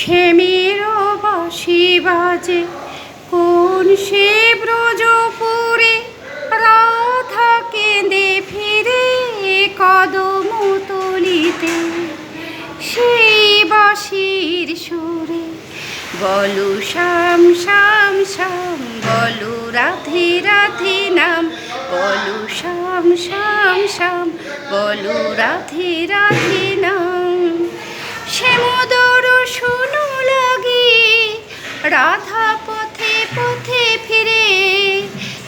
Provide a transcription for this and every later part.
শ্যামেরও বাঁশি বাজে কোন সে ব্রজপুরে, রাধা কেঁদে ফিরে কদম তলিতে, সেই বাঁশির সুরে বলো শ্যাম শ্যাম শ্যাম, বলো রাধে রাধে নাম, বলো শ্যাম শ্যাম শ্যাম, বলো রাধে রাধে নাম। শ্যামোদর শোনো লাগে রাধা পথে পথে ফিরে,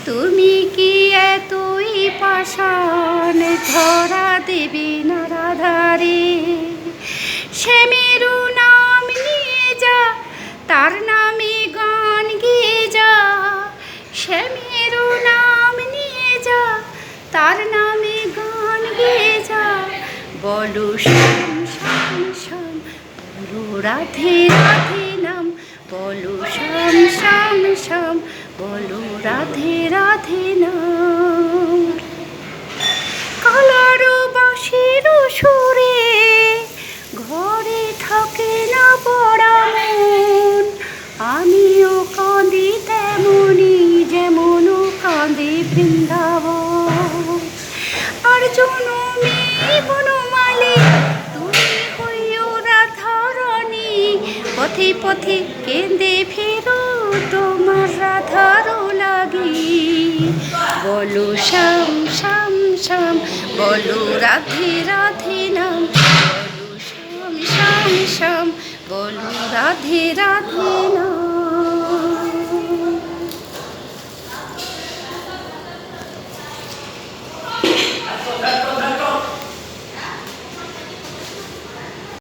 তুমি কি এতই পাষাণ ধরা দেবে না রাধারে। শ্যামেরু নাম নিয়ে যা, তার নামে গান গেয়ে যা, শ্যামেরু নাম নিয়ে যা, তার নামে গান গেয়ে যা, বলো শ্যাম শ্যাম শ্যাম, বলো রাধে রাধে নাম, বলো শ্যাম শ্যাম শ্যাম, বলো রাধে রাধে নাম। কালার বাঁশির সুরে ঘরে থাকে না পড়া মন, আমিও কাঁদি তেমনি যেমন কাঁদে বৃন্দাবন। আর জনমে বনমালী তুমি হইও রাধা রানী, পথে পথে কেঁদে ফেরো তোমার রাধার লাগি। বলো শ্যাম শ্যাম শ্যাম, বলো রাধে রাধে নাম, বলো শ্যাম শ্যাম শ্যাম, বলো রাধে রাধে নাম।